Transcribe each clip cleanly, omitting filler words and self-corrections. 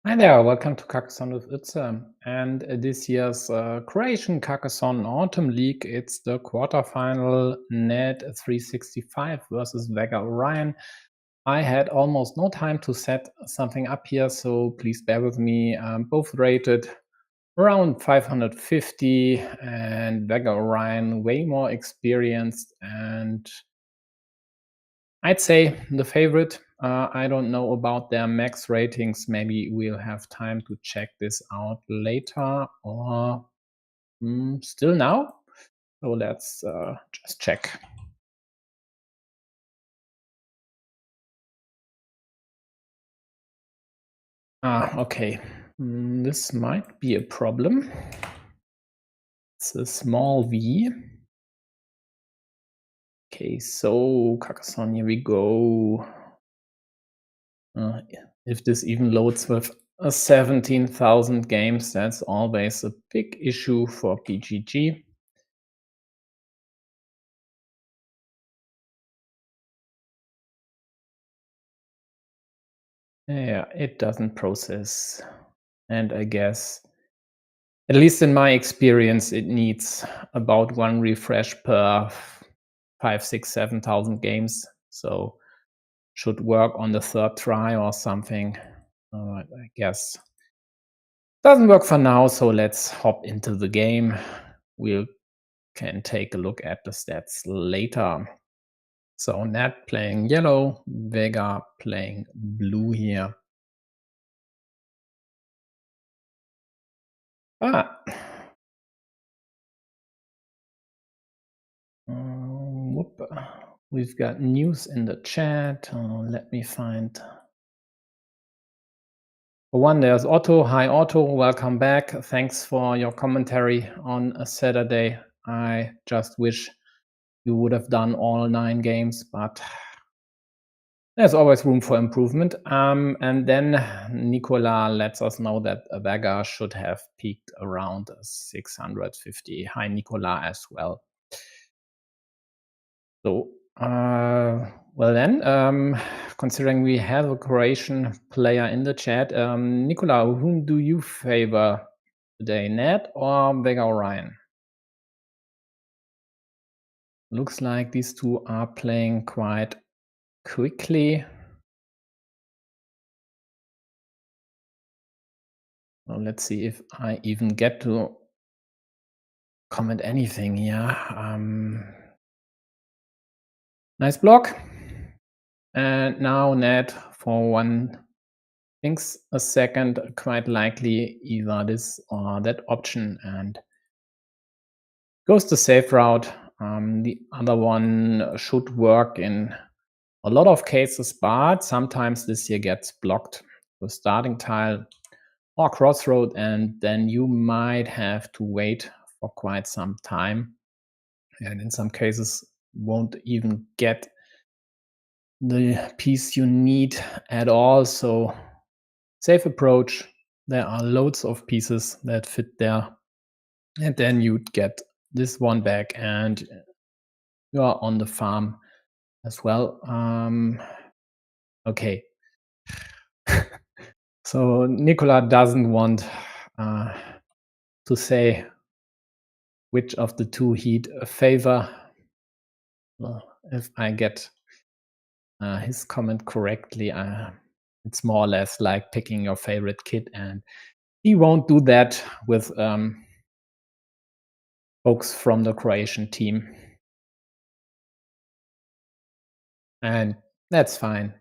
Hi there, welcome to Carcassonne with Utze. And this year's Croatian Carcassonne Autumn League, it's the quarterfinal neddd365 versus vegaorion. I had almost no time to set something up here, so please bear with me. Both rated around 550 and vegaorion way more experienced, and I'd say the favorite. I don't know about their max ratings. Maybe we'll have time to check this out later or still now. So let's just check. Okay. This might be a problem. It's a small v. Okay, so Carcassonne, here we go. If this even loads with 17,000 games, that's always a big issue for PGG. Yeah, it doesn't process. And I guess, at least in my experience, it needs about one refresh per 5, 6, 7,000 games. So should work on the third try or something. I guess doesn't work for now. So let's hop into the game. We can take a look at the stats later. So Ned playing yellow, Vega playing blue here. Whoop. We've got news in the chat. Let me find. For one, there's Otto. Hi, Otto. Welcome back. Thanks for your commentary on a Saturday. I just wish you would have done all 9 games, but there's always room for improvement. And then Nicola lets us know that Vega should have peaked around 650. Hi, Nicola, as well. So, well then, considering we have a Croatian player in the chat, Nicola, whom do you favor today, Ned or vegaorion? Looks like these two are playing quite quickly. Well, let's see if I even get to comment anything here. Nice block. And now Ned for one thinks a second, quite likely either this or that option, and goes the safe route. The other one should work in a lot of cases, but sometimes this here gets blocked. The starting tile or crossroad, and then you might have to wait for quite some time. And in some cases, won't even get the piece you need at all. So safe approach. There are loads of pieces that fit there. And then you'd get this one back and you are on the farm as well. Okay. So Nicola doesn't want to say which of the two he'd favor. Well, if I get his comment correctly, it's more or less like picking your favorite kid, and he won't do that with folks from the Croatian team. And that's fine.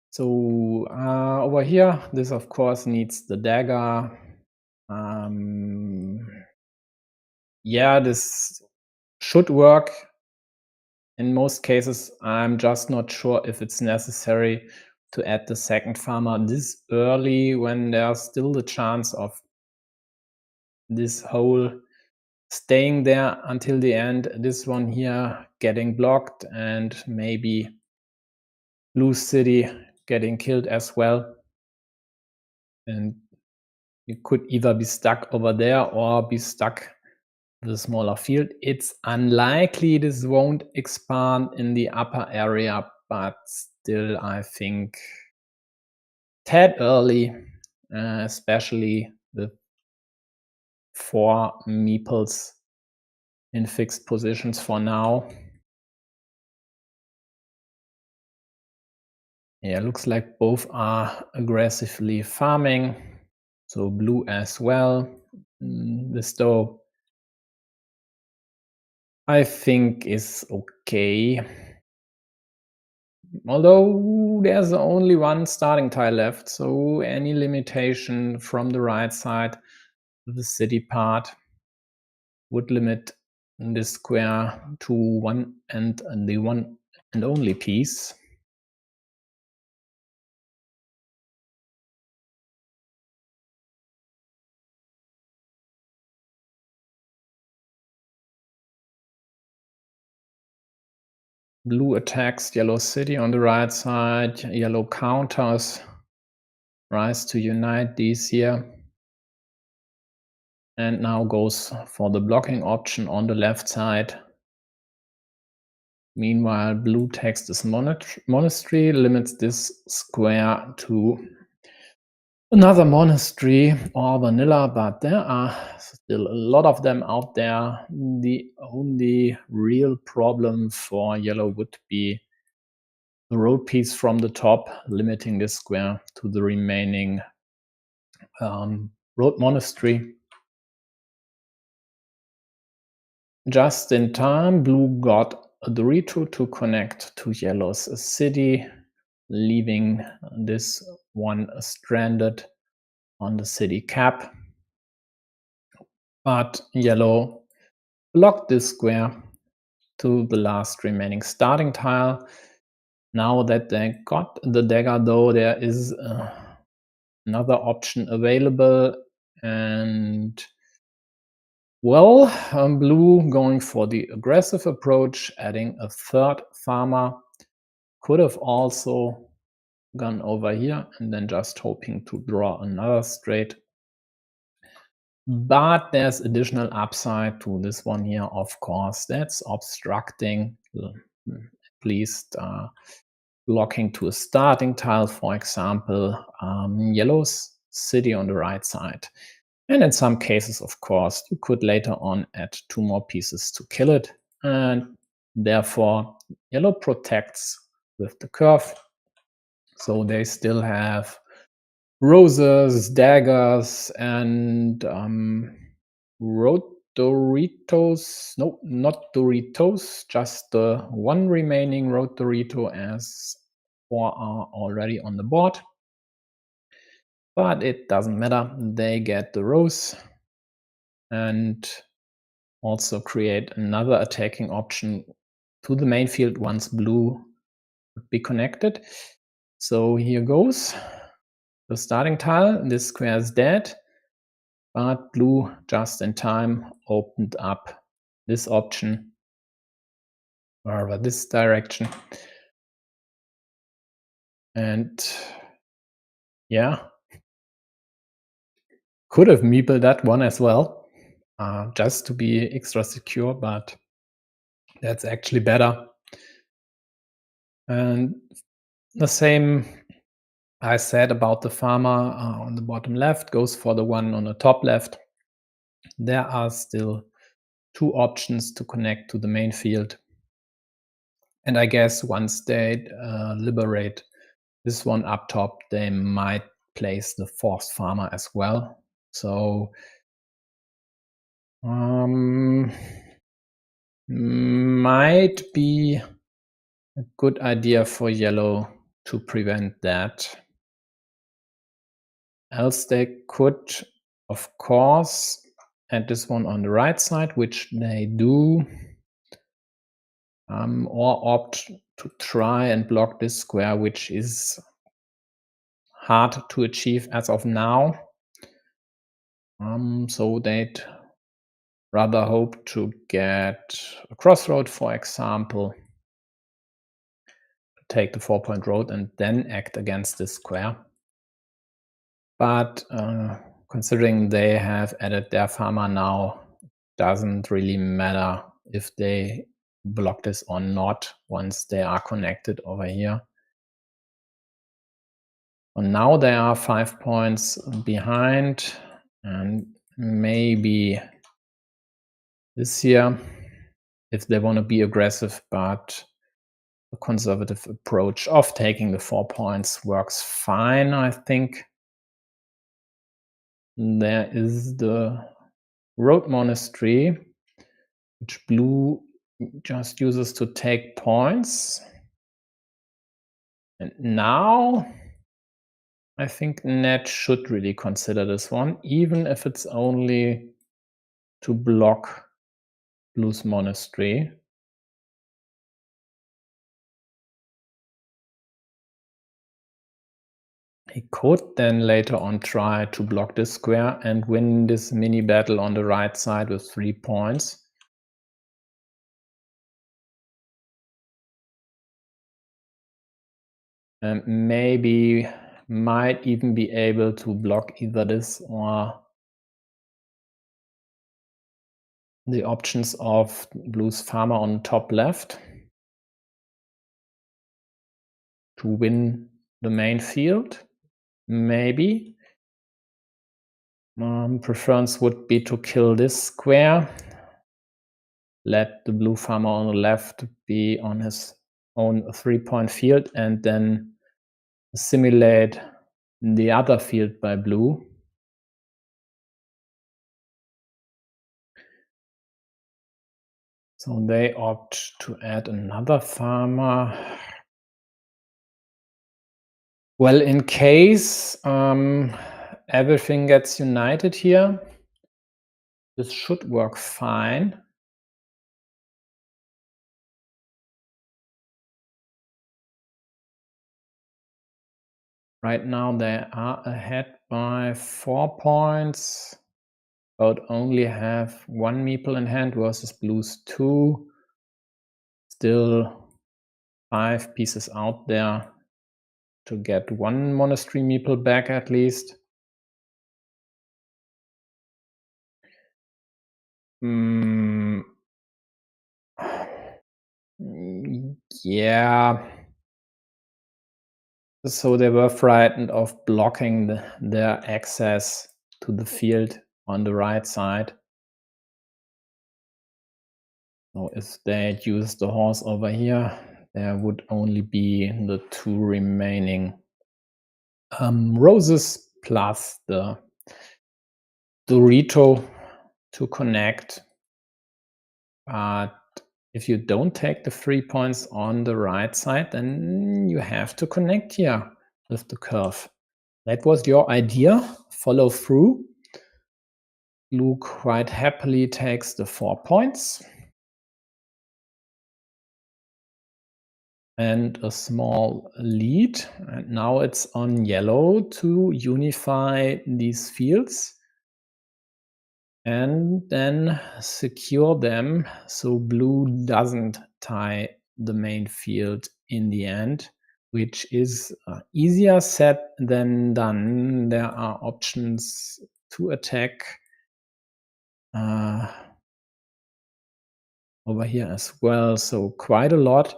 So over here, this of course needs the dagger. Yeah, this should work. In most cases, I'm just not sure if it's necessary to add the second farmer this early when there's still the chance of this hole staying there until the end. This one here getting blocked, and maybe Blue City getting killed as well. And you could either be stuck over there or be stuck with a smaller field. It's unlikely this won't expand in the upper area, but still I think tad early, especially with 4 meeples in fixed positions for now. Yeah, looks like both are aggressively farming, so blue as well. This though I think is okay. Although there's only one starting tile left, so any limitation from the right side, the city part, would limit this square to one and the one and only piece. Blue attacks yellow city on the right side, yellow counters, rise to unite these here, and now goes for the blocking option on the left side. Meanwhile, blue takes this monastery, limits this square to another monastery or vanilla, but there are still a lot of them out there. The only real problem for yellow would be the road piece from the top, limiting this square to the remaining road monastery. Just in time, blue got a Dorito to connect to yellow's city, leaving this one stranded on the city cap. But yellow blocked this square to the last remaining starting tile. Now that they got the dagger, though, there is another option available, and well, blue going for the aggressive approach, adding a third farmer. Could have also gone over here and then just hoping to draw another straight. But there's additional upside to this one here, of course. That's obstructing, at least blocking to a starting tile, for example, yellow's city on the right side. And in some cases, of course, you could later on add 2 more pieces to kill it. And therefore, yellow protects with the curve. So they still have roses, daggers, and road Doritos. No, not Doritos, just the one remaining road Dorito, as 4 are already on the board. But it doesn't matter, they get the rose and also create another attacking option to the main field once blue would be connected. So here goes the starting tile. This square is dead, but blue just in time opened up this option, or this direction. And yeah, could have meepled that one as well, just to be extra secure, but that's actually better. And the same I said about the farmer on the bottom left goes for the one on the top left. There are still 2 options to connect to the main field. And I guess once they liberate this one up top, they might place the 4th farmer as well. So might be a good idea for yellow to prevent that. Else they could, of course, add this one on the right side, which they do, or opt to try and block this square, which is hard to achieve as of now. So they'd rather hope to get a crossroad, for example, take the 4-point road and then act against this square. But considering they have added their farmer now, doesn't really matter if they block this or not once they are connected over here. And now they are 5 points behind, and maybe this here, if they want to be aggressive, but the conservative approach of taking the 4 points works fine, I think. There is the Road Monastery, which blue just uses to take points. And now I think Ned should really consider this one, even if it's only to block blue's monastery. He could then later on try to block this square and win this mini battle on the right side with 3 points. And maybe might even be able to block either this or the options of blue's farmer on top left to win the main field. Maybe. Preference would be to kill this square. Let the blue farmer on the left be on his own 3-point field and then simulate the other field by blue. So they opt to add another farmer. Well, in case everything gets united here, this should work fine. Right now they are ahead by 4 points, but only have 1 meeple in hand versus blue's 2. Still 5 pieces out there to get 1 monastery meeple back at least. Yeah. So they were frightened of blocking their access to the field on the right side. So if they use the horse over here, there would only be the 2 remaining roses plus the Dorito to connect. But if you don't take the 3 points on the right side, then you have to connect here with the curve. That was your idea. Follow through. Blue quite happily takes the 4 points. And a small lead. And now it's on yellow to unify these fields and then secure them so blue doesn't tie the main field in the end, which is easier said than done. There are options to attack over here as well, so quite a lot.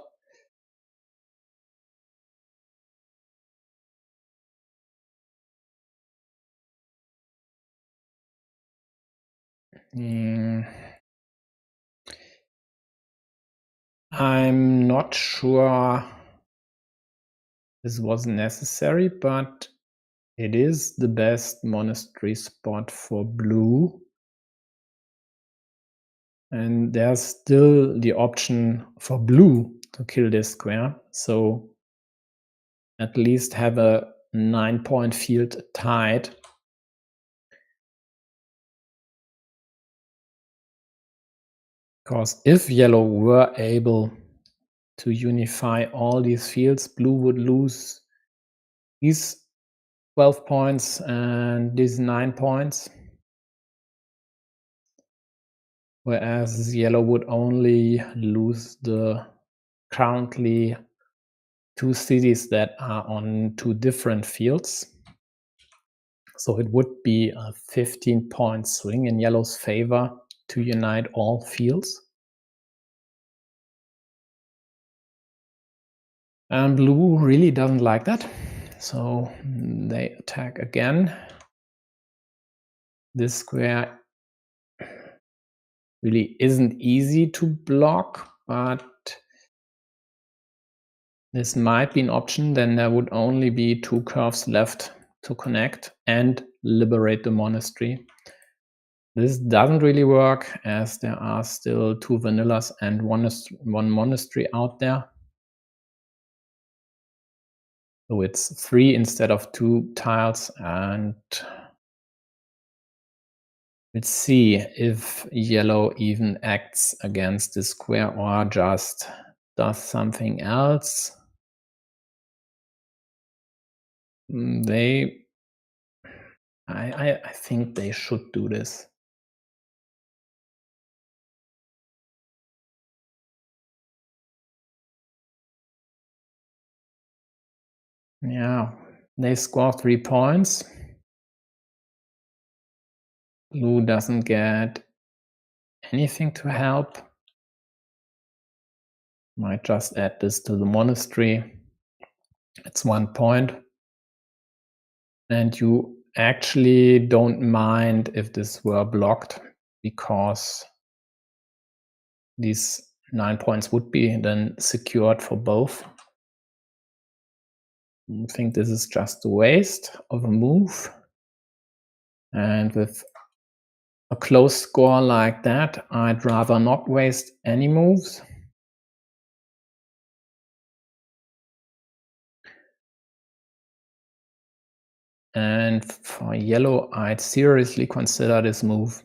I'm not sure this was necessary, but it is the best monastery spot for blue. And there's still the option for blue to kill this square. So at least have a 9-point field tied. Because if yellow were able to unify all these fields, blue would lose these 12 points and these 9 points. Whereas yellow would only lose the currently 2 cities that are on 2 different fields. So it would be a 15-point swing in yellow's favor to unite all fields. And blue really doesn't like that, so they attack again. This square really isn't easy to block, but this might be an option. Then there would only be 2 curves left to connect and liberate the monastery. This doesn't really work, as there are still 2 vanillas and one monastery out there. So it's 3 instead of 2 tiles, and let's see if yellow even acts against the square or just does something else. I think they should do this. Yeah, they score 3 points. Blue doesn't get anything to help. Might just add this to the monastery. It's 1 point. And you actually don't mind if this were blocked, because these 9 points would be then secured for both. I think this is just a waste of a move. And with a close score like that, I'd rather not waste any moves. And for yellow, I'd seriously consider this move.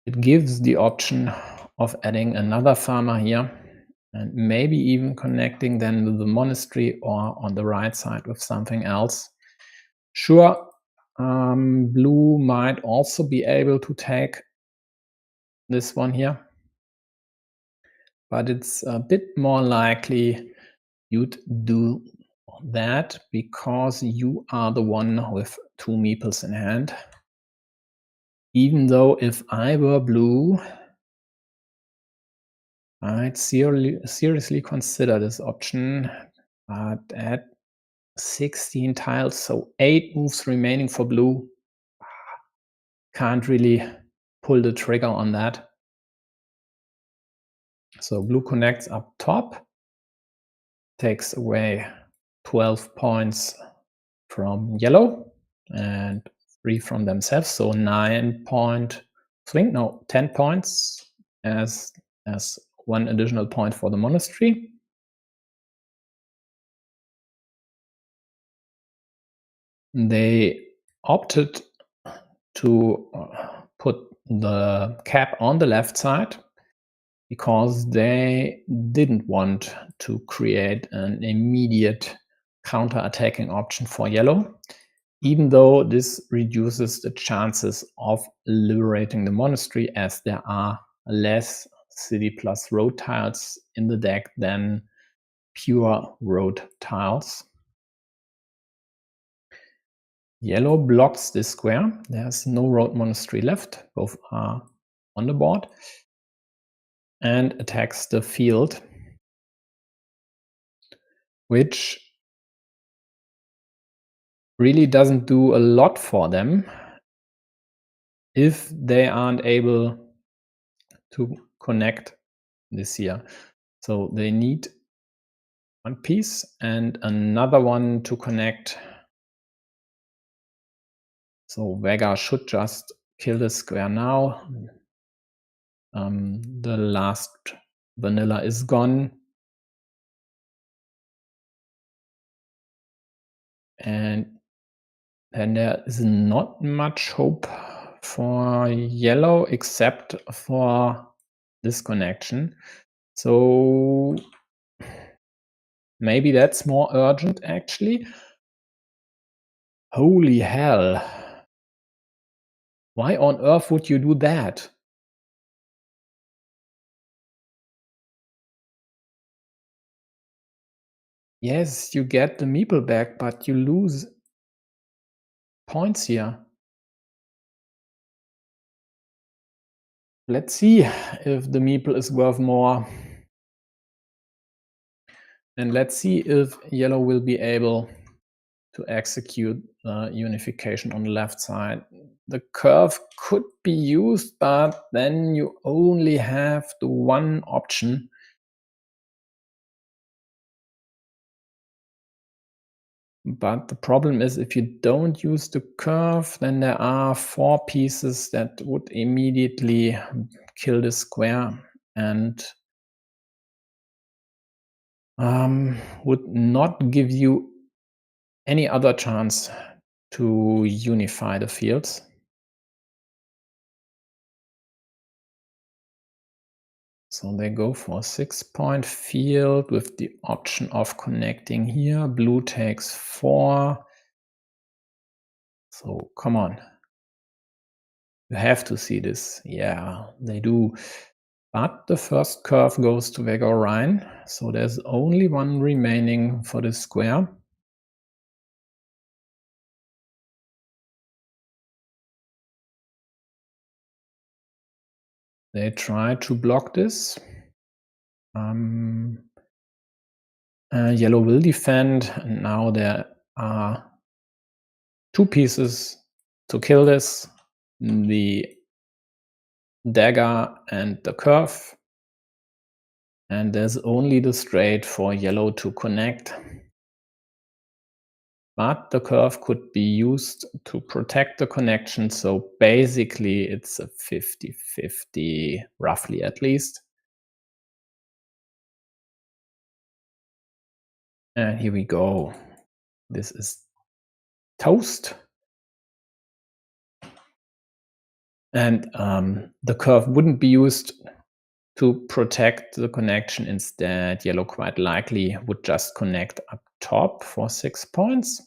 It gives the option of adding another farmer here, and maybe even connecting then with the monastery or on the right side with something else. Sure, blue might also be able to take this one here, but it's a bit more likely you'd do that because you are the one with 2 meeples in hand. Even though if I were blue, I'd seriously consider this option, but at 16 tiles, so 8 moves remaining for blue, can't really pull the trigger on that. So blue connects up top, takes away 12 points from yellow and 3 from themselves, so 9 point swing, no, 10 points as 1 additional point for the monastery. They opted to put the cap on the left side because they didn't want to create an immediate counter-attacking option for yellow, even though this reduces the chances of liberating the monastery, as there are less city plus road tiles in the deck than pure road tiles. Yellow blocks this square. There's no road monastery left. Both are on the board. And attacks the field, which really doesn't do a lot for them if they aren't able to connect this here. So they need 1 piece and another one to connect. So Vega should just kill the square now. The last vanilla is gone. And there is not much hope for yellow except for this connection. So maybe that's more urgent, actually. Holy hell. Why on earth would you do that? Yes, you get the meeple back, but you lose points here. Let's see if the meeple is worth more. And let's see if yellow will be able to execute unification on the left side. The curve could be used, but then you only have the one option. But the problem is, if you don't use the curve, then there are 4 pieces that would immediately kill the square and would not give you any other chance to unify the fields. So they go for a 6-point field with the option of connecting here. Blue takes 4. So come on. You have to see this. Yeah, they do. But the first curve goes to vegaorion. So there's only one remaining for this square. They try to block this. Yellow will defend, and now there are 2 pieces to kill this, the dagger and the curve, and there's only the straight for yellow to connect. But the curve could be used to protect the connection, so basically it's a 50-50, roughly at least. And here we go. This is toast. And the curve wouldn't be used to protect the connection. Instead, yellow quite likely would just connect up top for 6 points.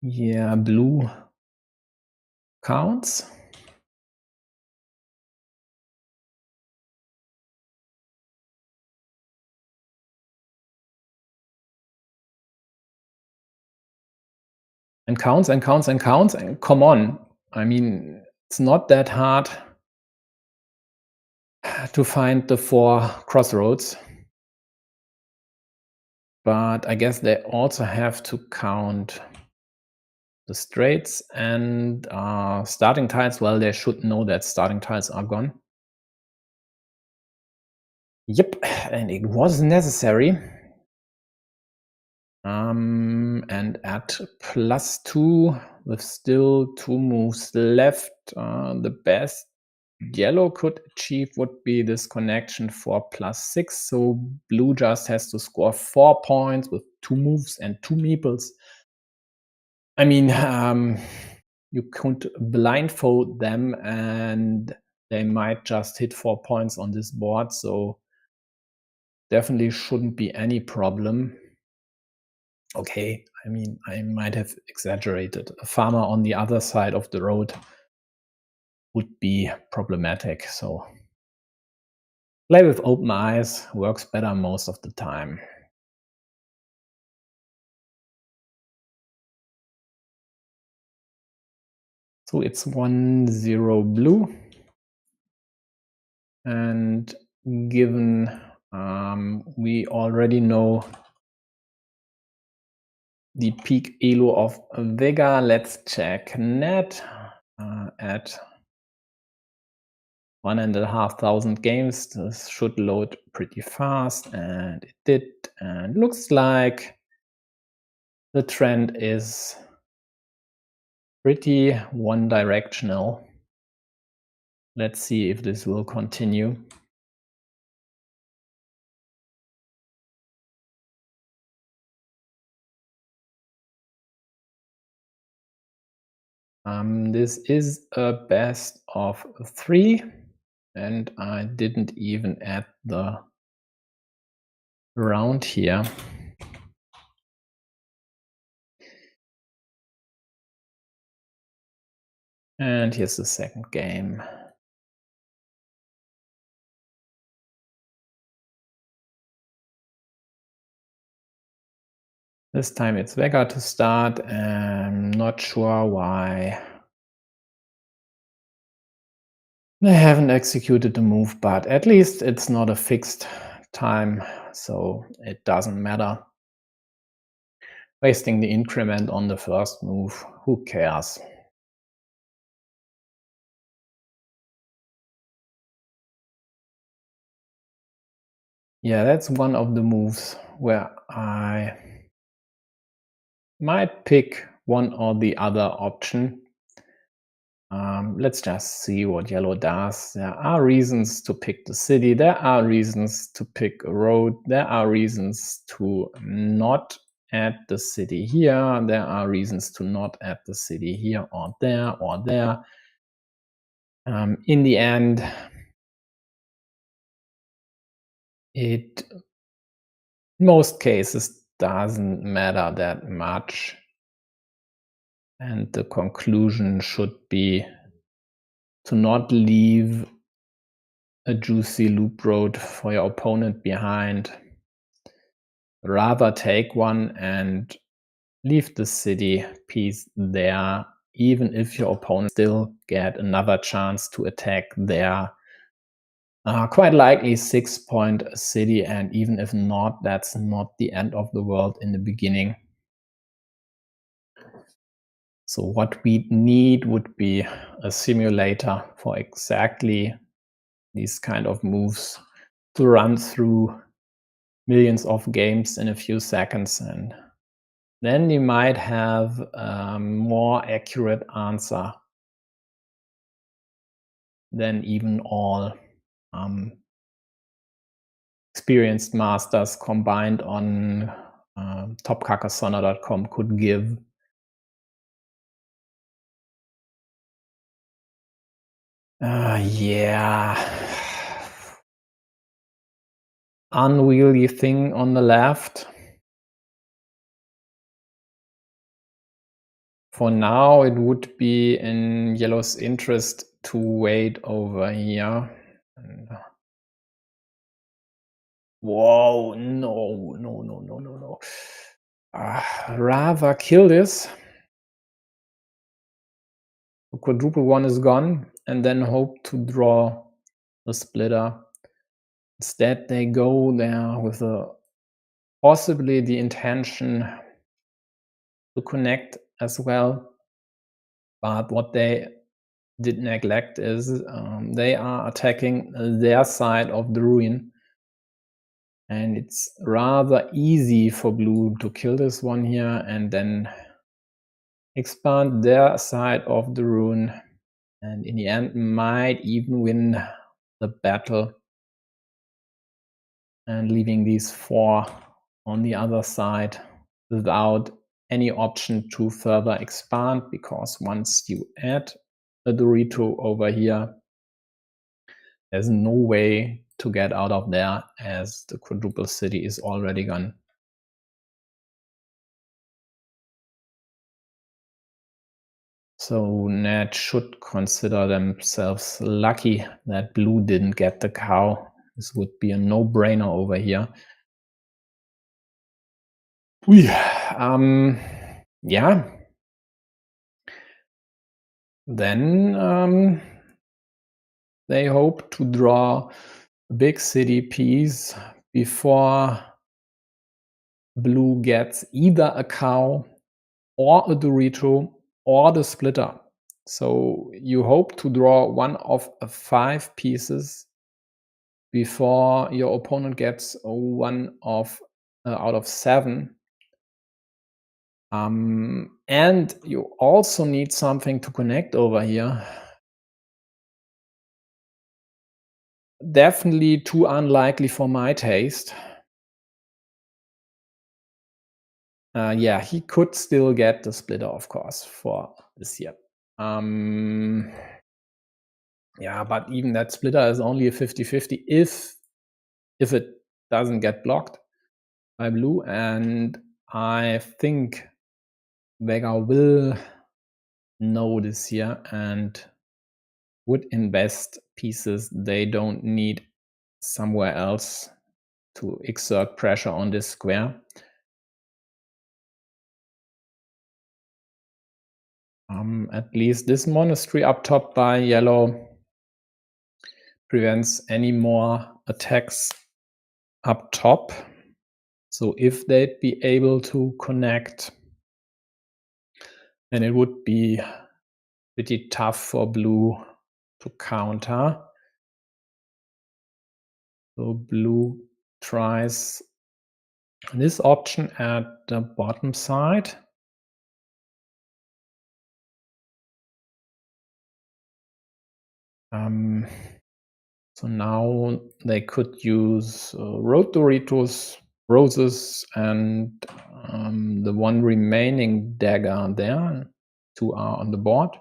Yeah, blue counts. And counts and counts and counts. And come on. I mean, it's not that hard to find the 4 crossroads. But I guess they also have to count the straights and starting tiles. Well, they should know that starting tiles are gone. Yep, and it was necessary. And at +2 with still 2 moves left, the best yellow could achieve would be this connection for +6. So blue just has to score 4 points with 2 moves and 2 meeples. I mean, you could blindfold them and they might just hit 4 points on this board. So definitely shouldn't be any problem. Okay, I mean, I might have exaggerated. A farmer on the other side of the road would be problematic. So play with open eyes works better most of the time. So it's 1-0 blue. And given we already know the peak elo of Vega, let's check net at 1,500 games. This should load pretty fast, and it did. And looks like the trend is pretty one-directional. Let's see if this will continue. This is a best of 3, and I didn't even add the round here. And here's the second game. This time it's Vega to start. I'm not sure why They haven't executed the move, but at least it's not a fixed time, so it doesn't matter. Wasting the increment on the first move, who cares? Yeah, that's one of the moves where I might pick one or the other option. Let's just see what yellow does. There are reasons to pick the city. There are reasons to pick a road. There are reasons to not add the city here. There are reasons to not add the city here or there or there. In the end, it in most cases doesn't matter that much. And the conclusion should be to not leave a juicy loop road for your opponent behind. Rather take one and leave the city piece there, even if your opponent still get another chance to attack their quite likely 6-point city, and even if not, that's not the end of the world in the beginning. So what we need would be a simulator for exactly these kind of moves to run through millions of games in a few seconds, and then you might have a more accurate answer than even all experienced masters combined on topcarcassonne.com could give. Yeah. Unwieldy thing on the left. For now, it would be in yellow's interest to wait over here. And, whoa, no. Rather kill this. The quadruple one is gone, and then hope to draw the splitter. Instead, they go there with possibly the intention to connect as well. But what they did neglect is they are attacking their side of the ruin. And it's rather easy for blue to kill this one here and then expand their side of the ruin, and in the end might even win the battle, and leaving these 4 on the other side without any option to further expand, because once you add a Dorito over here, there's no way to get out of there, as the quadruple city is already gone. So Ned should consider themselves lucky that blue didn't get the cow. This would be a no-brainer over here. Yeah. Then they hope to draw a big city piece before blue gets either a cow or a Dorito or the splitter. So you hope to draw one of 5 pieces before your opponent gets one of out of 7. And you also need something to connect over here. Definitely too unlikely for my taste. Yeah, he could still get the splitter, of course, for this year. Yeah, but even that splitter is only a 50-50 if it doesn't get blocked by blue, and I think Vega will know this here and would invest pieces they don't need somewhere else to exert pressure on this square. At least this monastery up top by yellow prevents any more attacks up top. So if they'd be able to connect, then it would be pretty tough for blue to counter. So blue tries this option at the bottom side. So now they could use road Doritos, roses, and the one remaining dagger there. 2 are on the board.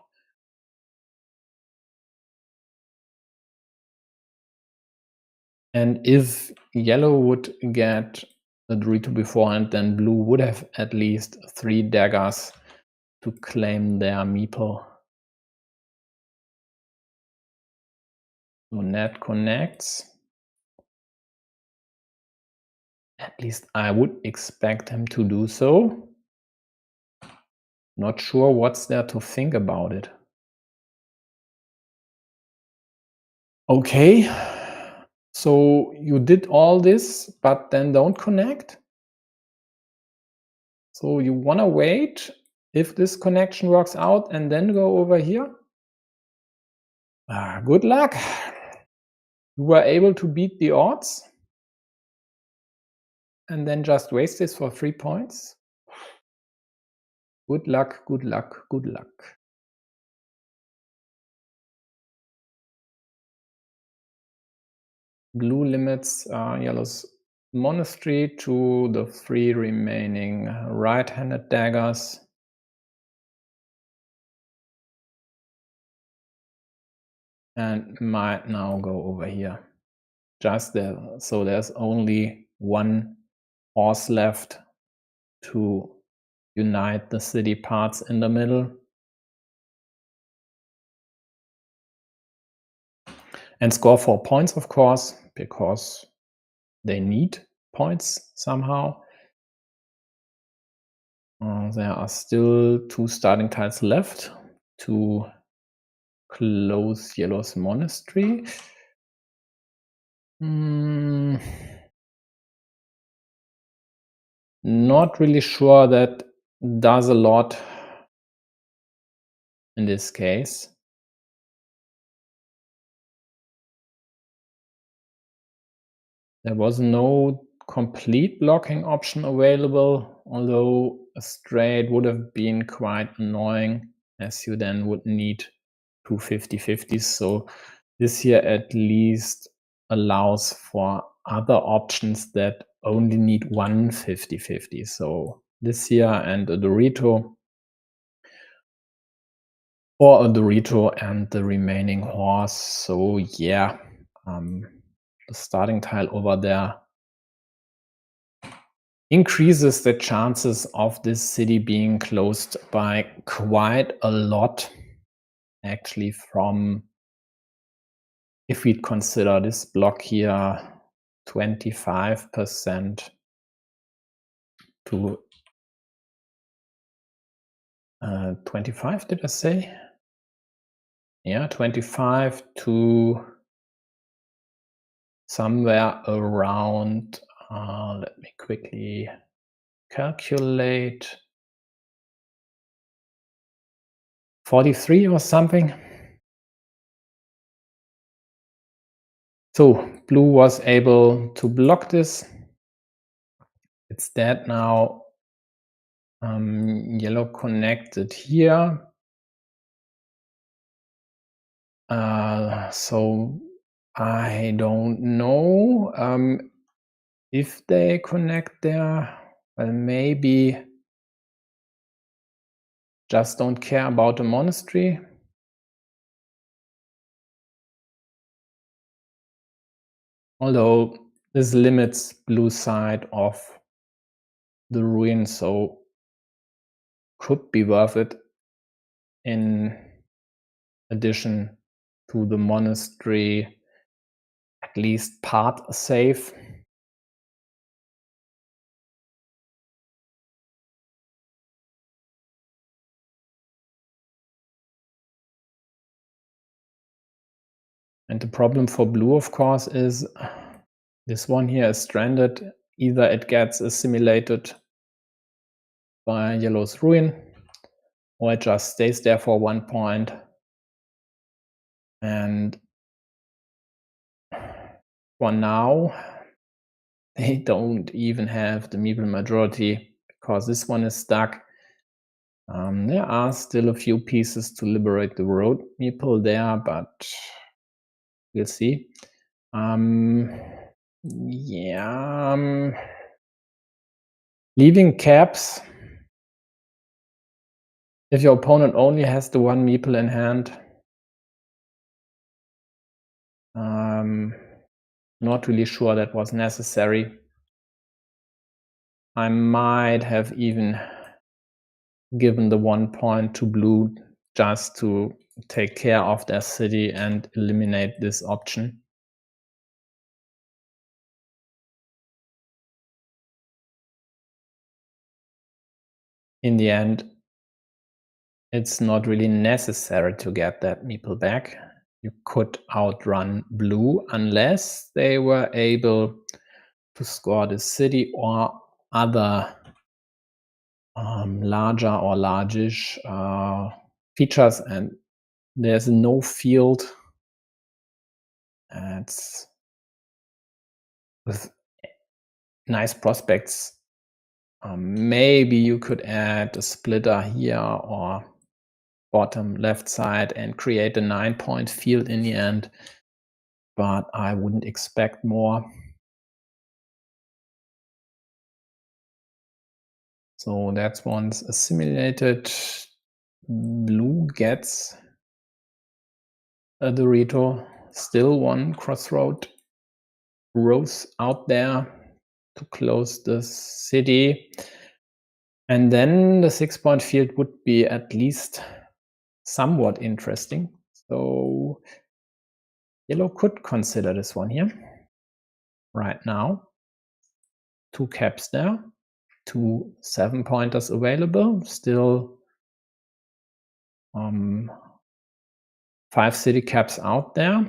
And if yellow would get the Dorito beforehand, then blue would have at least 3 daggers to claim their meeple. So Ned connects. At least I would expect him to do so. Not sure what's there to think about it. Okay, so you did all this, but then don't connect? So you wanna wait if this connection works out and then go over here? Good luck. You were able to beat the odds and then just waste this for 3 points? Good luck, good luck, good luck. Blue limits yellow's monastery to the 3 remaining right-handed daggers. And might now go over here. Just there. So there's only 1 horse left to unite the city parts in the middle. And score 4 points, of course, because they need points somehow. There are still 2 starting tiles left to close yellow's monastery. Not really sure that does a lot in this case. There was no complete blocking option available, although a straight would have been quite annoying, as you then would need 2 50-50s. So this here at least allows for other options that only need 1 50-50. So this here and a Dorito, or a Dorito and the remaining horse. So yeah, the starting tile over there increases the chances of this city being closed by quite a lot, actually, from, if we'd consider this block here, 25% to 25, did I say? Yeah, 25 to somewhere around, let me quickly calculate, 43 or something. So blue was able to block this. It's dead now. Yellow connected here. So I don't know if they connect there. Well, maybe just don't care about the monastery. Although this limits blue side of the ruin, so could be worth it in addition to the monastery, at least part safe. And the problem for blue, of course, is this one here is stranded. Either it gets assimilated by yellow's ruin, or it just stays there for 1 point. And for now, they don't even have the meeple majority because this one is stuck. There are still a few pieces to liberate the road meeple there, but we'll see. Yeah, leaving caps. If your opponent only has the one meeple in hand, not really sure that was necessary. I might have even given the 1 point to blue just to take care of their city and eliminate this option. In the end, it's not really necessary to get that meeple back. You could outrun blue unless they were able to score the city or other larger or largish features, and there's no field. It's with nice prospects. Maybe you could add a splitter here or bottom left side and create a 9-point field in the end, but I wouldn't expect more. So that's once assimilated. Blue gets a Dorito, still one crossroad rose out there to close the city. And then the 6-point field would be at least somewhat interesting. So yellow could consider this one here right now. 2 caps there, 2 7-pointers available, still 5 city caps out there.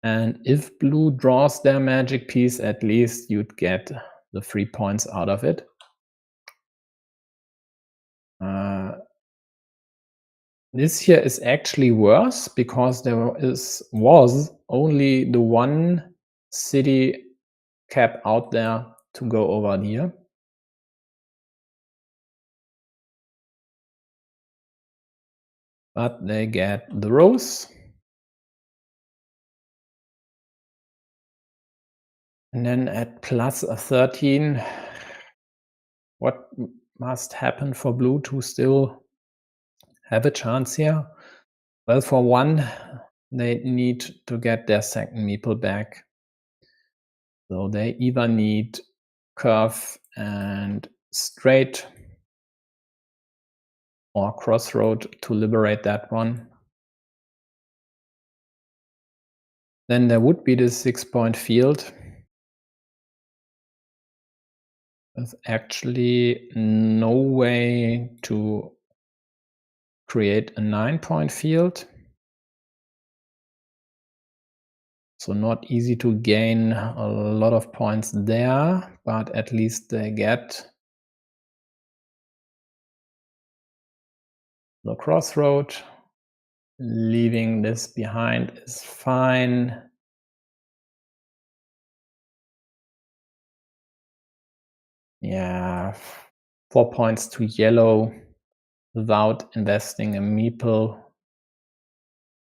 And if blue draws their magic piece, at least you'd get the 3 points out of it. This here is actually worse because there was only the 1 city cap out there to go over here. But they get the rose. And then at plus a 13, what must happen for blue to still have a chance here? Well, for one, they need to get their second meeple back. So they either need curve and straight or crossroad to liberate that one. Then there would be this 6-point field with actually no way to create a 9-point field. So not easy to gain a lot of points there, but at least they get the crossroad. Leaving this behind is fine. Yeah, 4 points to yellow without investing a meeple,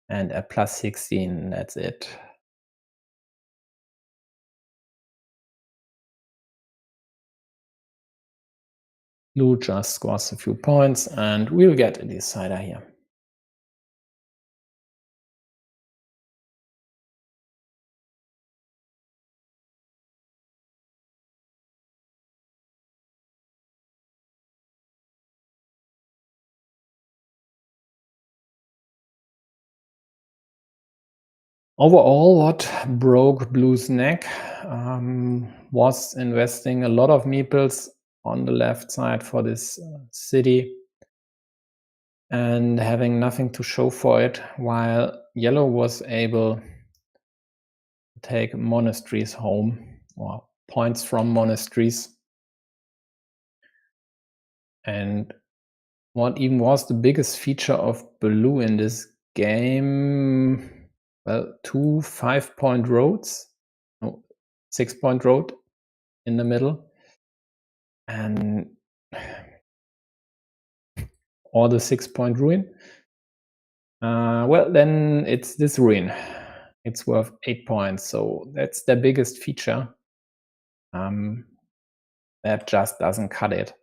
and at plus 16, that's it. Blue just scores a few points, and we'll get a decider here. Overall, what broke blue's neck was investing a lot of meeples on the left side for this city. and having nothing to show for it, while yellow was able to take monasteries home, or points from monasteries. And what even was the biggest feature of blue in this game? Well, 2 5-point roads, no, 6-point road in the middle, and or the 6-point ruin. Well, then it's this ruin. It's worth 8 points, so that's their biggest feature. That just doesn't cut it.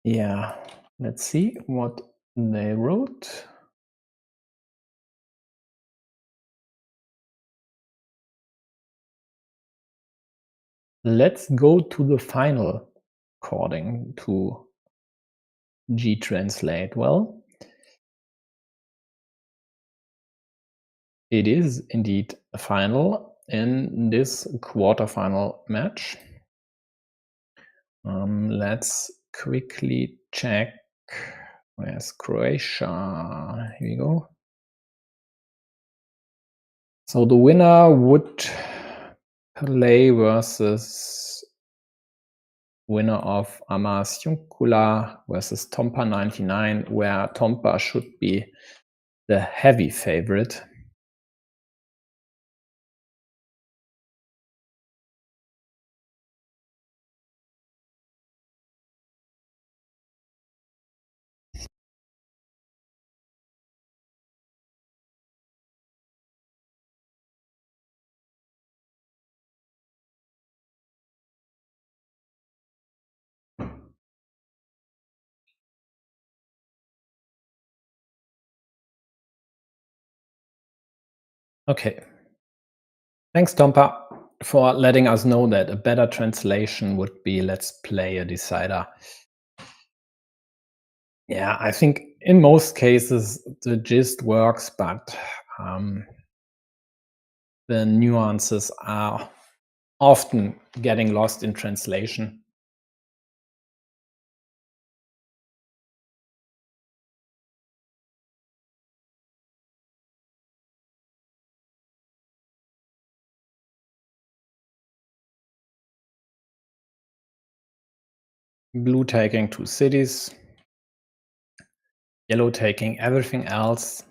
Yeah, let's see what they wrote. Let's go to the final, according to G-Translate. Well, it is indeed a final in this quarterfinal match. Let's quickly check. Where's Croatia? Here we go. So the winner would play versus winner of Amasiunkula versus Tompa 99, where Tompa should be the heavy favorite. Okay. Thanks, Tompa, for letting us know that a better translation would be let's play a decider. Yeah, I think in most cases the gist works, but the nuances are often getting lost in translation. Blue taking 2 cities, yellow taking everything else.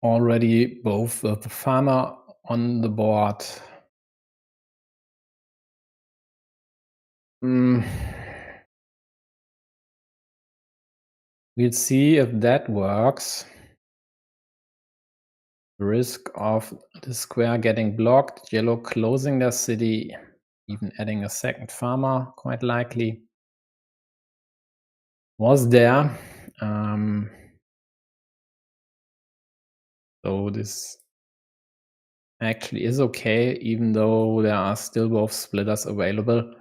Already both the farmer on the board. We'll see if that works. Risk of the square getting blocked, yellow closing their city, even adding a second farmer, quite likely, was there. So this actually is okay, even though there are still both splitters available.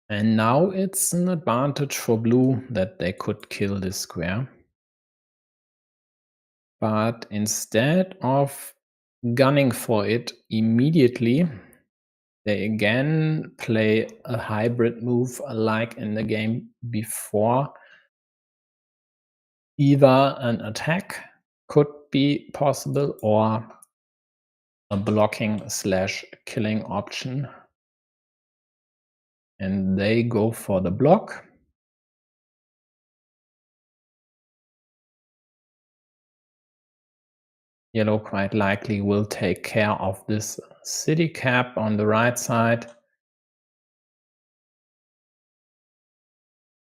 And now it's an advantage for blue that they could kill this square. But instead of gunning for it immediately, they again play a hybrid move like in the game before. Either an attack could be possible or a blocking/killing option. And they go for the block. Yellow quite likely will take care of this city cap on the right side.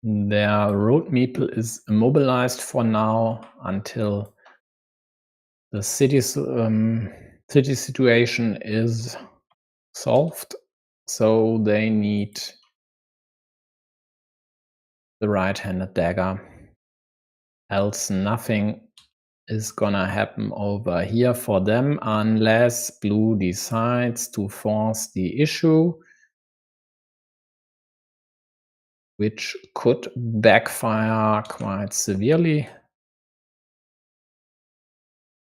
Their road meeple is immobilized for now until the city situation is solved. So they need the right-handed dagger. Else nothing is gonna happen over here for them unless blue decides to force the issue, which could backfire quite severely.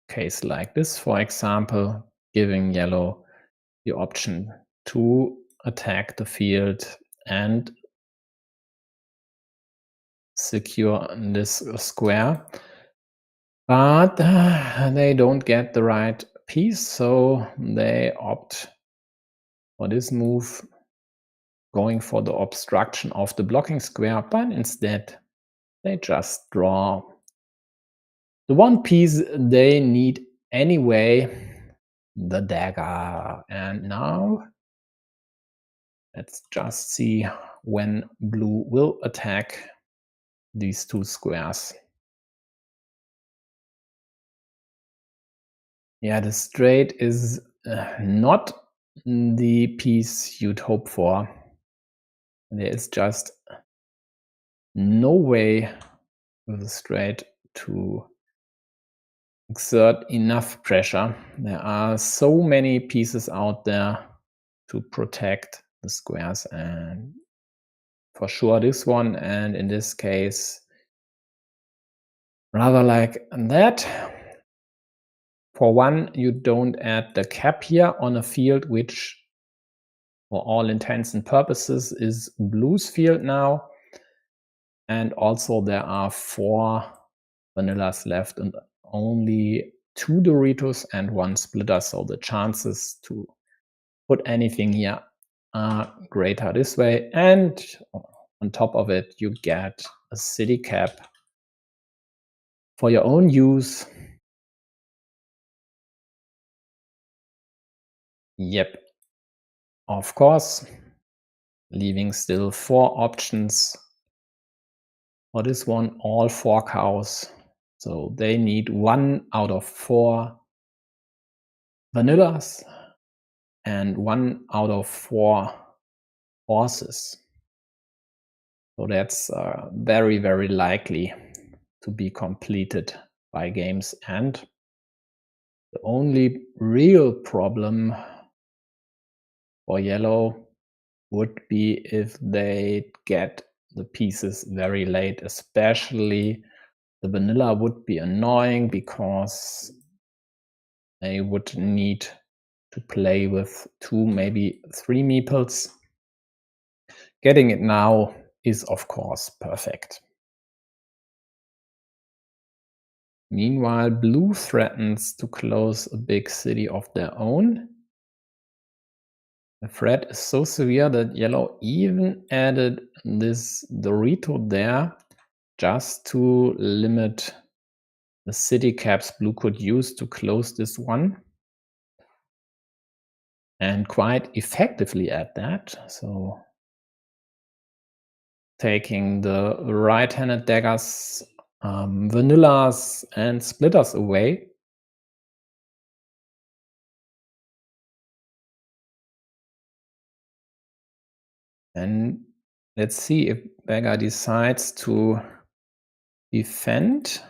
Case like this, for example, giving yellow the option to attack the field and secure this square. But they don't get the right piece, so they opt for this move, going for the obstruction of the blocking square, but instead they just draw the one piece they need anyway, the dagger. And now let's just see when blue will attack these two squares. Yeah, the straight is not the piece you'd hope for. There is just no way with a straight to exert enough pressure. There are so many pieces out there to protect the squares, and for sure this one, and in this case rather like that. For one, you don't add the cap here on a field which for all intents and purposes is blue's field now, and also there are 4 vanillas left and only 2 Doritos and 1 splitter, so the chances to put anything here are greater this way. And on top of it, you get a city cap for your own use. Yep, of course, leaving still 4 options for this one, all 4 cows. So they need 1 out of 4 vanillas and 1 out of 4 horses. So that's very, very likely to be completed by games. And the only real problem for yellow would be if they get the pieces very late, especially the vanilla would be annoying because they would need to play with 2, maybe 3 meeples. Getting it now is, of course, perfect. Meanwhile, blue threatens to close a big city of their own. The threat is so severe that yellow even added this Dorito there just to limit the city caps blue could use to close this one. And quite effectively at that. So taking the right-handed daggers, vanillas, and splitters away. And let's see if Beggar decides to defend.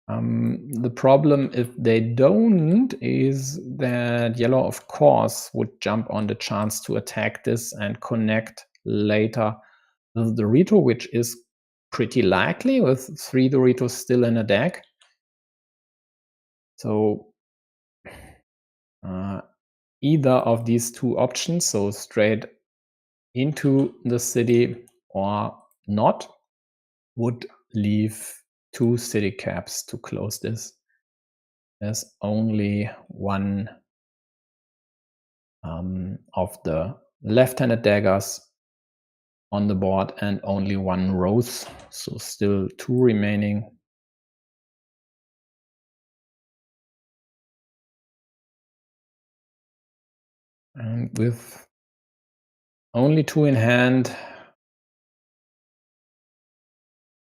The problem if they don't is that yellow, of course, would jump on the chance to attack this and connect later with Dorito, which is pretty likely with 3 Doritos still in a deck. So either of these 2 options, so straight into the city or not, would leave 2 city caps to close this. There's only 1 of the left-handed daggers on the board and only 1 rose, so still 2 remaining. And with only 2 in hand,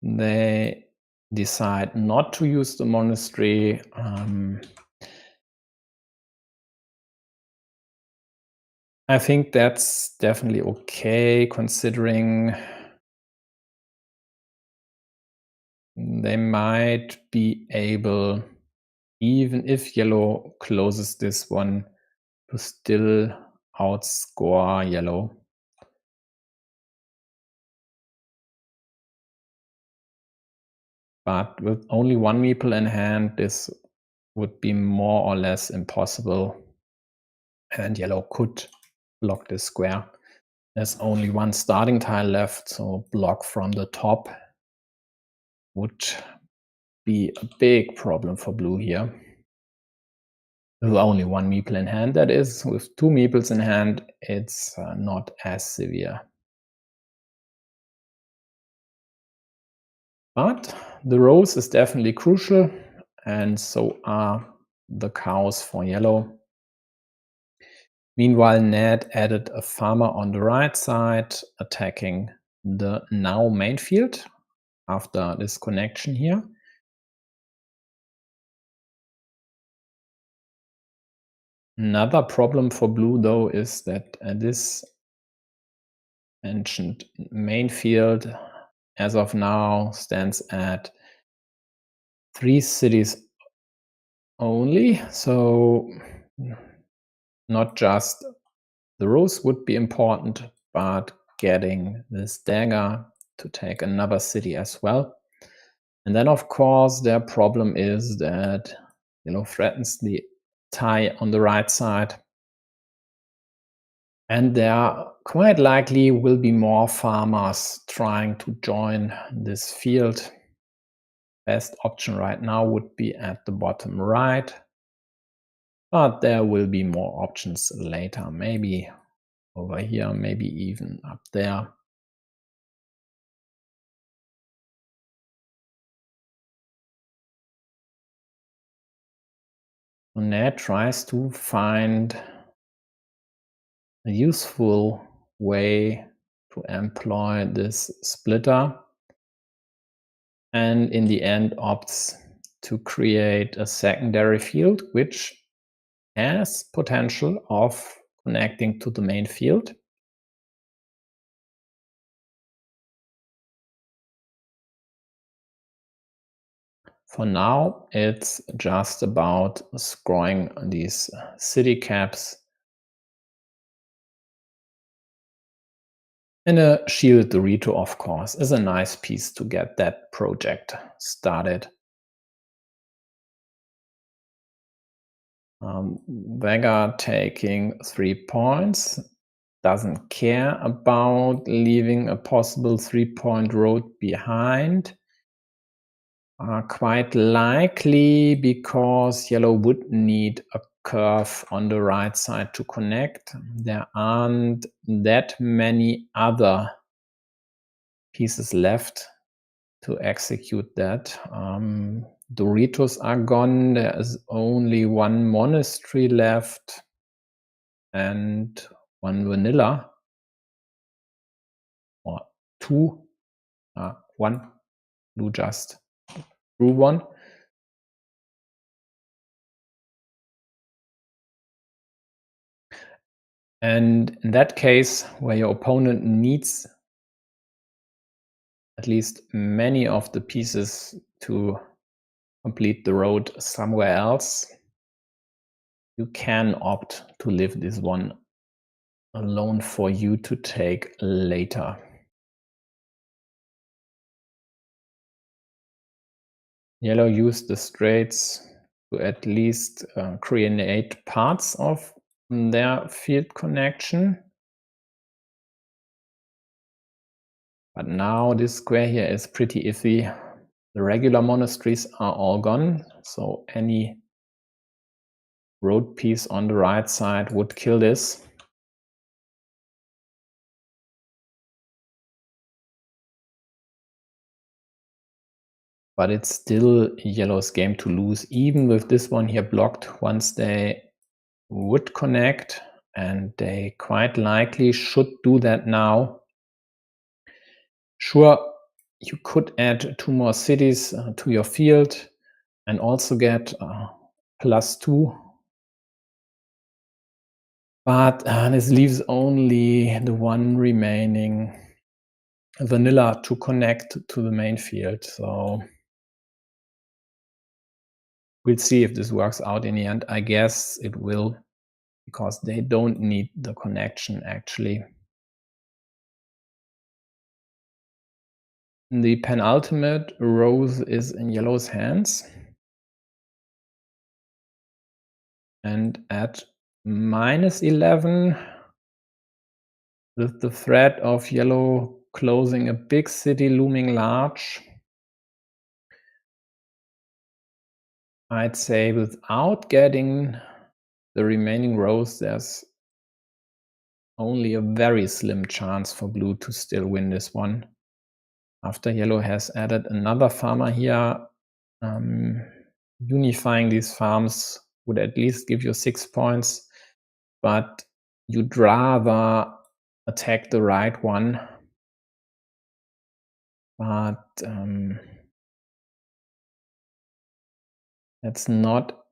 they decide not to use the monastery. I think that's definitely okay, considering they might be able, even if yellow closes this one, to still outscore yellow. But with only one meeple in hand, this would be more or less impossible, and yellow could block this square. There's only one starting tile left, so block from the top would be a big problem for blue here. With only one meeple in hand, that is. With two meeples in hand, it's not as severe. But the rose is definitely crucial, and so are the cows for yellow. Meanwhile, Ned added a farmer on the right side, attacking the now main field after this connection here. Another problem for blue, though, is that this ancient main field, as of now, stands at 3 cities only. So not just the rose would be important, but getting this dagger to take another city as well. And then, of course, their problem is that yellow threatens the tie on the right side. And there quite likely will be more farmers trying to join this field. Best option right now would be at the bottom right, but there will be more options later, maybe over here, maybe even up there. Ned tries to find a useful way to employ this splitter, and in the end opts to create a secondary field which has potential of connecting to the main field. For now, it's just about scrolling these city caps and a shield Dorito, of course, is a nice piece to get that project started. Vega taking 3 points, doesn't care about leaving a possible 3-point road behind. Quite likely because yellow would need a curve on the right side to connect. There aren't that many other pieces left to execute that. Doritos are gone. There is only one monastery left and one vanilla, or two. One blue just drew one. And in that case, where your opponent needs at least many of the pieces to complete the road somewhere else, you can opt to leave this one alone for you to take later. Yellow used the straights to at least create parts of their field connection. But now this square here is pretty iffy. The regular monasteries are all gone, so any road piece on the right side would kill this. But it's still yellow's game to lose, even with this one here blocked. Once they would connect, and they quite likely should do that now. Sure, you could add 2 more cities to your field and also get +2. But this leaves only the one remaining vanilla to connect to the main field. So We'll see if this works out in the end. I guess it will, because they don't need the connection actually. The penultimate rose is in yellow's hands. And at -11, with the threat of yellow closing a big city looming large, I'd say without getting the remaining rows, there's only a very slim chance for blue to still win this one. After yellow has added another farmer here, unifying these farms would at least give you 6 points, but you'd rather attack the right one. But that's not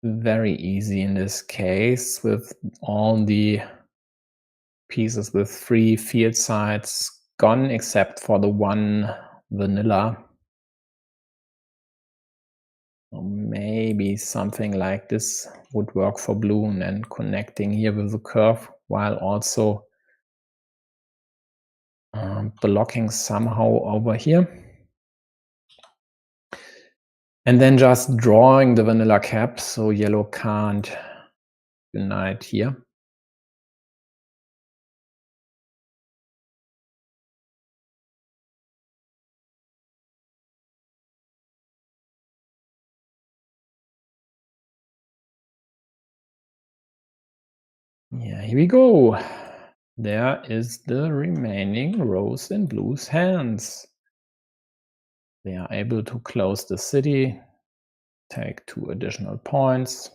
very easy in this case, with all the pieces with 3 field sides gone except for the one vanilla. So maybe something like this would work for blue, and then connecting here with the curve while also blocking somehow over here. And then just drawing the vanilla cap so yellow can't unite here. Yeah, here we go. There is the remaining rose in blue's hands. They are able to close the city, take 2 additional points,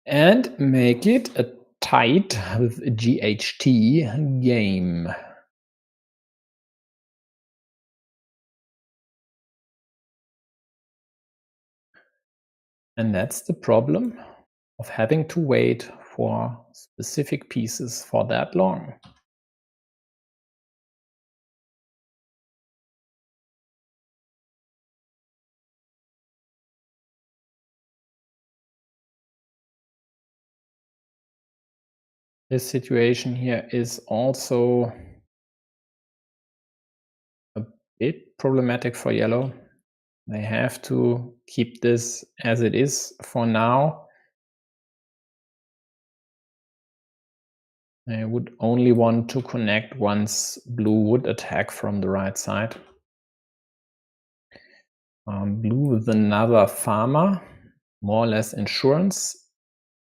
and make it a tight with a GHT game. And that's the problem of having to wait for specific pieces for that long. This situation here is also a bit problematic for yellow. They have to keep this as it is for now. They would only want to connect once blue would attack from the right side. Blue with another farmer, more or less insurance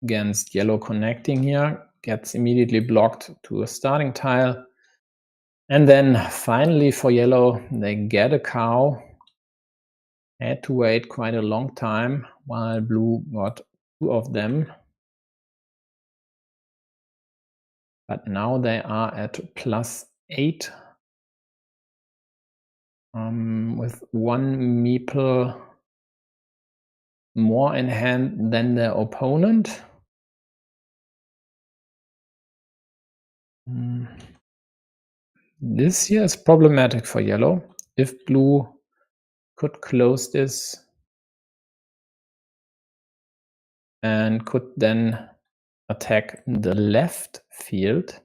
against yellow connecting here, gets immediately blocked to a starting tile. And then finally for yellow, they get a cow. Had to wait quite a long time while blue got 2 of them. But now they are at +8 with 1 meeple more in hand than their opponent. This here is problematic for yellow. If blue could close this and could then attack the left field,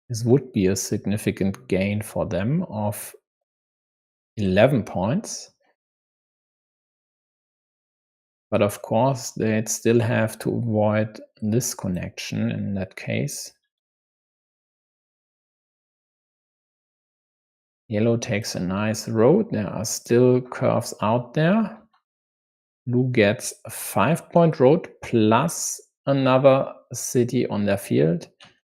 this would be a significant gain for them of 11 points. But of course, they'd still have to avoid this connection in that case. Yellow takes a nice road. There are still curves out there. Blue gets a 5-point road plus another city on their field.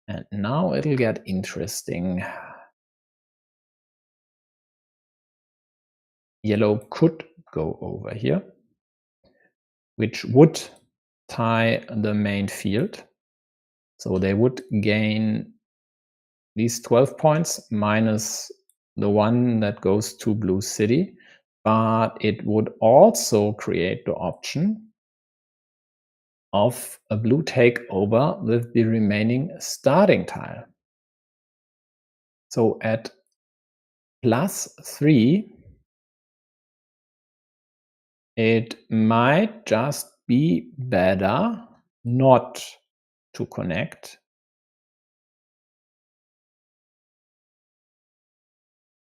And now it'll get interesting. Yellow could go over here, which would tie the main field. So they would gain these 12 points minus the one that goes to blue city, but it would also create the option of a blue takeover with the remaining starting tile. So at +3, it might just be better not to connect.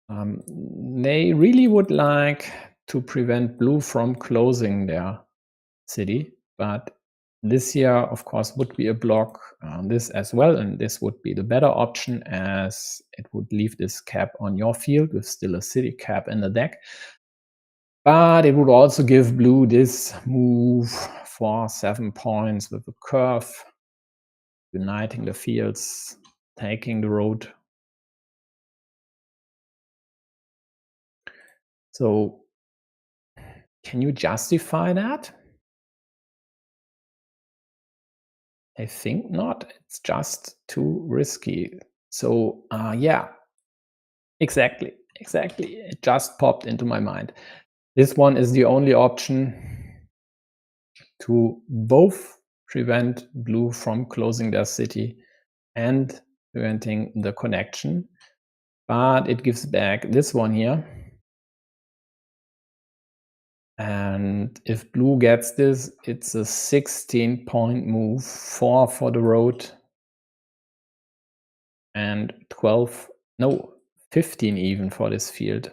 They really would like to prevent blue from closing their city, but this here, of course, would be a block on this as well, and this would be the better option as it would leave this cap on your field with still a city cap in the deck. But it would also give blue this move for 7 points with a curve, uniting the fields, taking the road. So can you justify that? I think not. It's just too risky. So yeah, exactly. It just popped into my mind. This one is the only option to both prevent blue from closing their city and preventing the connection. But it gives back this one here. And if blue gets this, it's a 16-point move, 4 for the road, and 15 even for this field.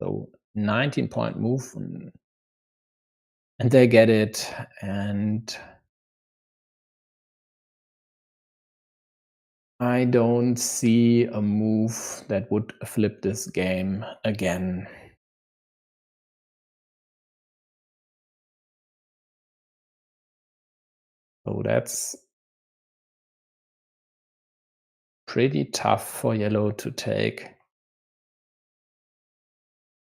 So 19-point move, and they get it. And I don't see a move that would flip this game again. So that's pretty tough for yellow to take.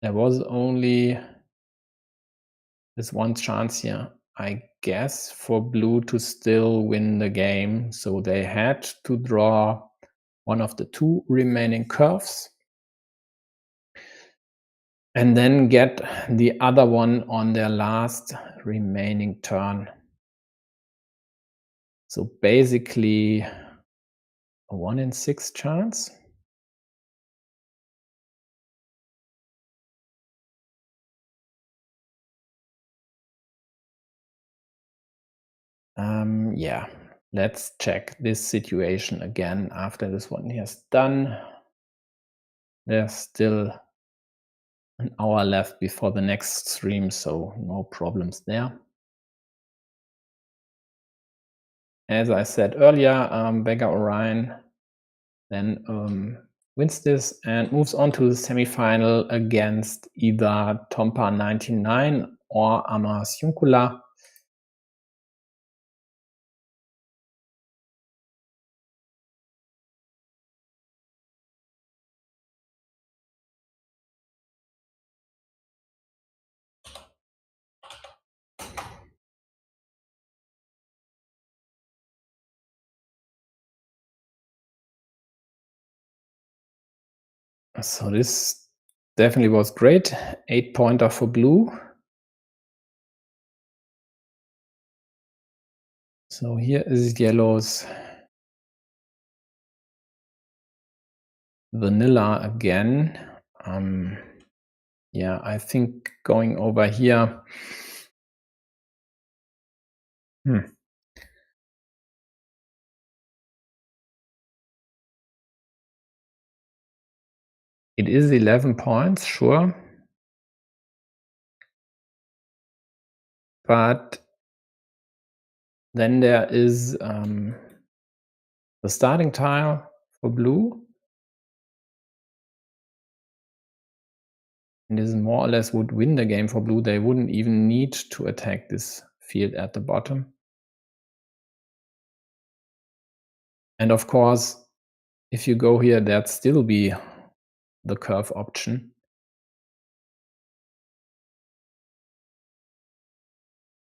There was only this one chance here, I guess, for blue to still win the game. So they had to draw one of the 2 remaining curves and then get the other one on their last remaining turn. So basically a 1 in 6 chance. Yeah, let's check this situation again after this one here is done. There's still an hour left before the next stream, so no problems there. As I said earlier, vegaorion then wins this and moves on to the semifinal against either Tompa 99 or Amasiunkula. So this definitely was great. 8-pointer for blue. So here is yellow's vanilla again. Yeah, I think going over here. It is 11 points, sure. But then there is the starting tile for blue. And this more or less would win the game for blue. They wouldn't even need to attack this field at the bottom. And of course, if you go here, there'd still be the curve option.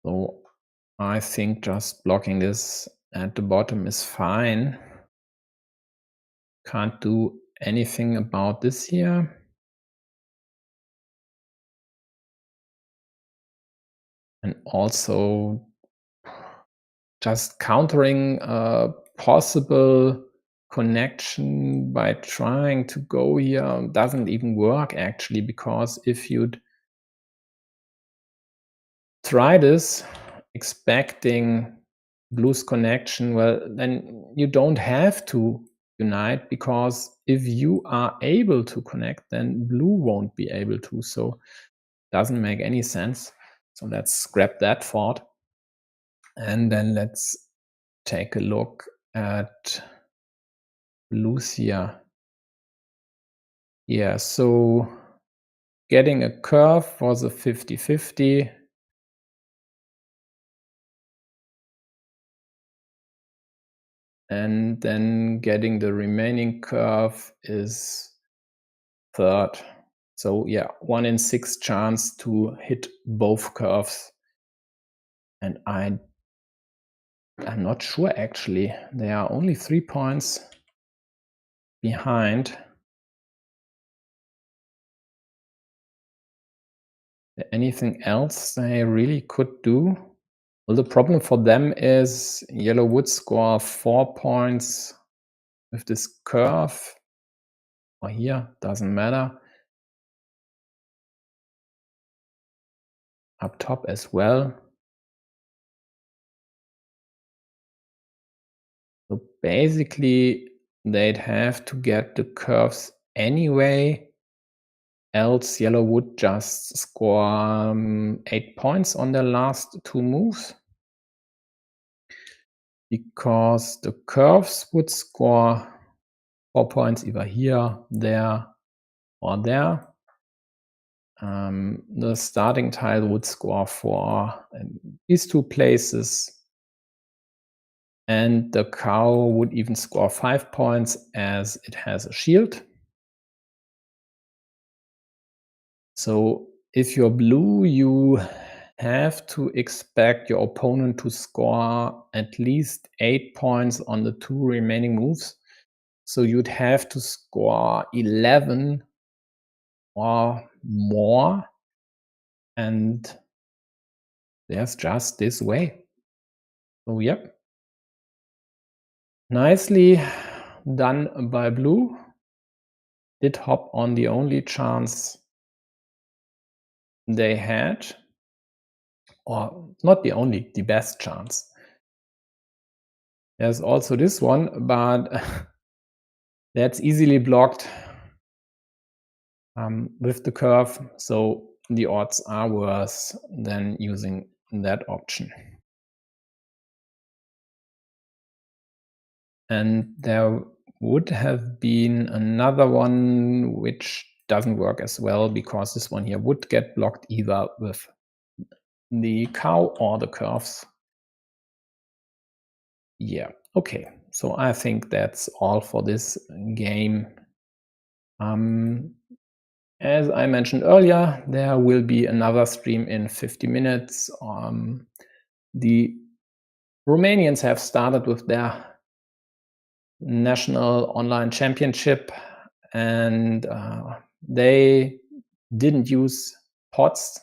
So I think just blocking this at the bottom is fine. Can't do anything about this here. And also just countering a possible connection by trying to go here doesn't even work actually, because if you'd try this expecting blue's connection, well, then you don't have to unite, because if you are able to connect, then blue won't be able to. So doesn't make any sense. So let's scrap that thought. And then let's take a look at blues here. Yeah, so getting a curve was a 50-50. And then getting the remaining curve is third. So yeah, 1 in 6 chance to hit both curves. And I'm not sure actually. They are only 3 points behind. Anything else they really could do? Well, the problem for them is yellow would score 4 points with this curve. Or here, doesn't matter. Up top as well. So basically, they'd have to get the curves anyway, else yellow would just score 8 points on their last 2 moves, because the curves would score 4 points either here, there, or there. The starting tile would score 4 in these 2 places, and the cow would even score 5 points as it has a shield. So if you're blue, you have to expect your opponent to score at least 8 points on the 2 remaining moves. So you'd have to score 11 or more, and there's just this way. So yep, nicely done by blue. Did hop on the only chance they had, or not the only, the best chance. There's also this one, but that's easily blocked with the curve, so the odds are worse than using that option. And there would have been another one which doesn't work as well, because this one here would get blocked either with the cow or the curves. Yeah, okay. So I think that's all for this game. As I mentioned earlier, there will be another stream in 50 minutes. The Romanians have started with their national online championship, and they didn't use pots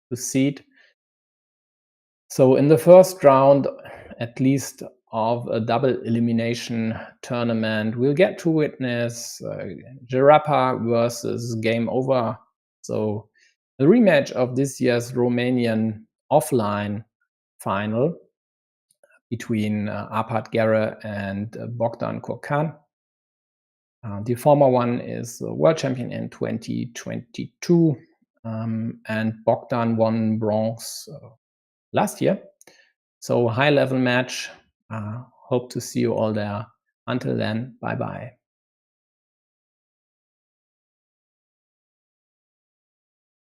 to seed. So in the first round, at least of a double elimination tournament, we'll get to witness Jarapa versus Game Over. So the rematch of this year's Romanian offline final between Arpad Gere and Bogdan Korkan. The former one is world champion in 2022, and Bogdan won bronze last year. So high level match. Hope to see you all there. Until then, bye bye.